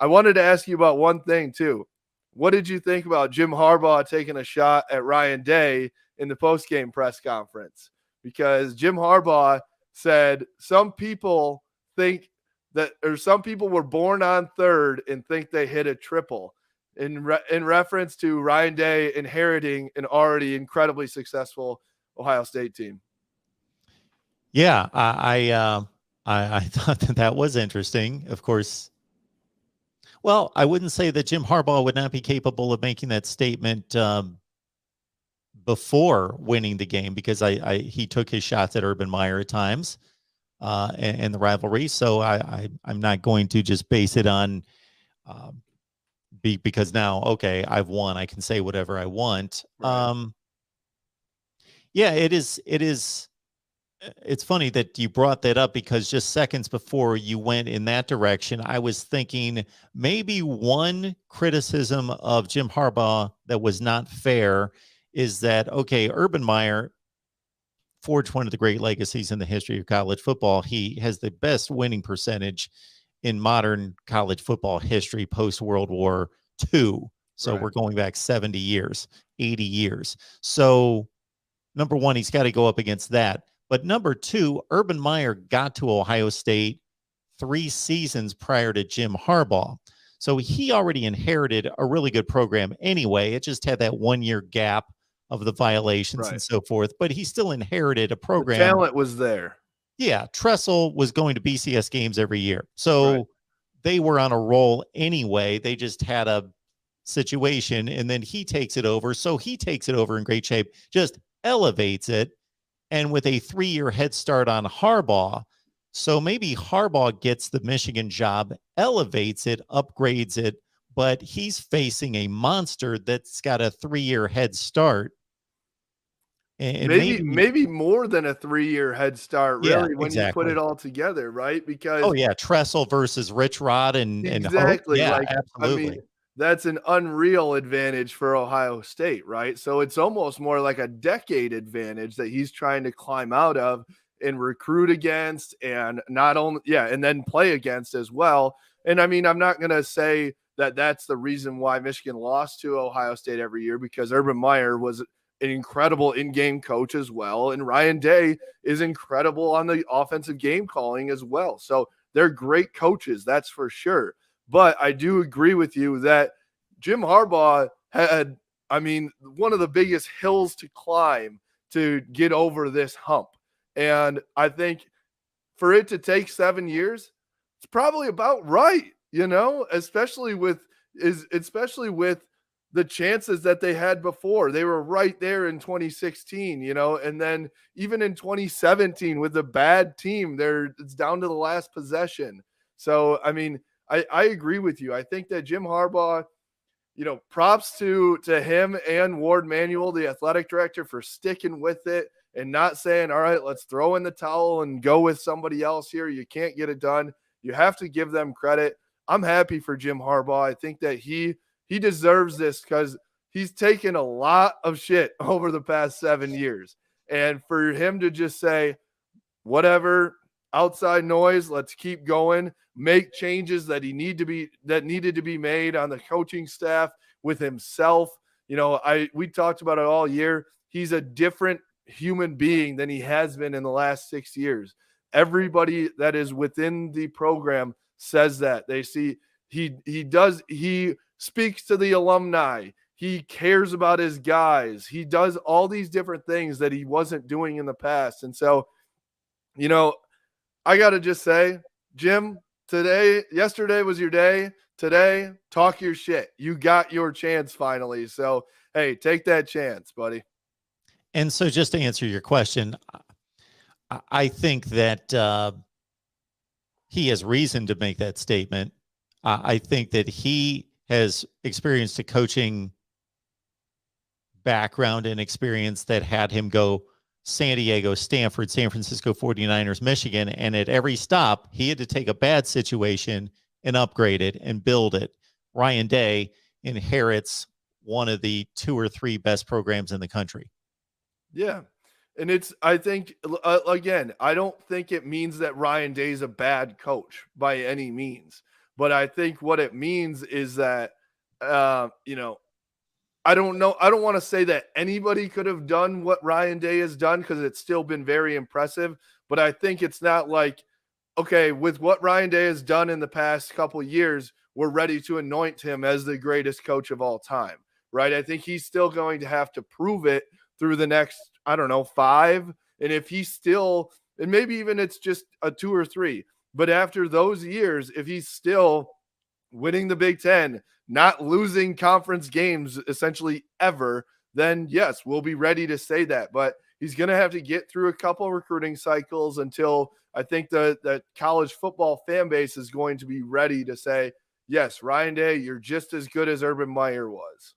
I wanted to ask you about one thing too. What did you think about Jim Harbaugh taking a shot at Ryan Day in the post-game press conference? Because Jim Harbaugh said some people think that, or some people were born on third and think they hit a triple in reference to Ryan Day inheriting an already incredibly successful Ohio State team. Yeah, I thought that was interesting. Of course, well, I wouldn't say that Jim Harbaugh would not be capable of making that statement before winning the game, because he took his shots at Urban Meyer at times and the rivalry. So I'm not going to just base it on because now, okay, I've won, I can say whatever I want. Right. Yeah, it is. It's funny that you brought that up, because just seconds before you went in that direction, I was thinking maybe one criticism of Jim Harbaugh that was not fair is that, okay, Urban Meyer forged one of the great legacies in the history of college football. He has the best winning percentage in modern college football history post World War II. So Right. we're going back 70 years, 80 years. So number one, he's got to go up against that. But number two, Urban Meyer got to Ohio State 3 seasons prior to Jim Harbaugh. So he already inherited a really good program anyway. It just had that 1-year gap of the violations and so forth. But he still inherited a program. The talent was there. Yeah, Tressel was going to BCS games every year. So they were on a roll anyway. They just had a situation, and then he takes it over. So he takes it over in great shape, just elevates it. And with a 3-year head start on Harbaugh, so maybe Harbaugh gets the Michigan job, elevates it, upgrades it, but he's facing a monster that's got a 3-year head start. And maybe more than a 3-year head start, really, when you put it all together, right? Because Tressel versus Rich Rod and exactly, absolutely. I mean, that's an unreal advantage for Ohio State, right? So it's almost more like a decade advantage that he's trying to climb out of and recruit against, and not only and then play against as well. And I mean, I'm not going to say that that's the reason why Michigan lost to Ohio State every year, because Urban Meyer was an incredible in-game coach as well, and Ryan Day is incredible on the offensive game calling as well. So they're great coaches, that's for sure. But I do agree with you that Jim Harbaugh had, I mean, one of the biggest hills to climb to get over this hump. And I think for it to take 7 years, it's probably about right, especially with the chances that they had before. They were right there in 2016, and then even in 2017 with a bad team, it's down to the last possession. So, I mean, I agree with you. I think that Jim Harbaugh, props to him and Ward Manuel, the athletic director, for sticking with it and not saying, all right, let's throw in the towel and go with somebody else here. You can't get it done. You have to give them credit. I'm happy for Jim Harbaugh. I think that he deserves this, because he's taken a lot of shit over the past 7 years. And for him to just say, whatever, outside noise, let's keep going, make changes that needed to be made on the coaching staff with himself. We talked about it all year. He's a different human being than he has been in the last 6 years. Everybody that is within the program says that. They see he speaks to the alumni. He cares about his guys. He does all these different things that he wasn't doing in the past. And so, I got to just say, Jim, yesterday was your day. Today, talk your shit. You got your chance finally. So, hey, take that chance, buddy. And so just to answer your question, I think that he has reason to make that statement. I think that he has experienced a coaching background and experience that had him go San Diego, Stanford, San Francisco 49ers, Michigan, and at every stop, he had to take a bad situation and upgrade it and build it. Ryan Day inherits one of the 2 or 3 best programs in the country. Yeah. And I think, again, I don't think it means that Ryan Day is a bad coach by any means. But I think what it means is that, you know, I don't know. I don't want to say that anybody could have done what Ryan Day has done because it's still been very impressive. But I think it's not like, okay, with what Ryan Day has done in the past couple years, we're ready to anoint him as the greatest coach of all time, right? I think he's still going to have to prove it through the next, I don't know, 5. And if he's still, and maybe even it's just a 2 or 3, but after those years, if he's still winning the Big Ten, not losing conference games essentially ever, then yes, we'll be ready to say that. But he's going to have to get through a couple recruiting cycles until I think the college football fan base is going to be ready to say, yes, Ryan Day, you're just as good as Urban Meyer was.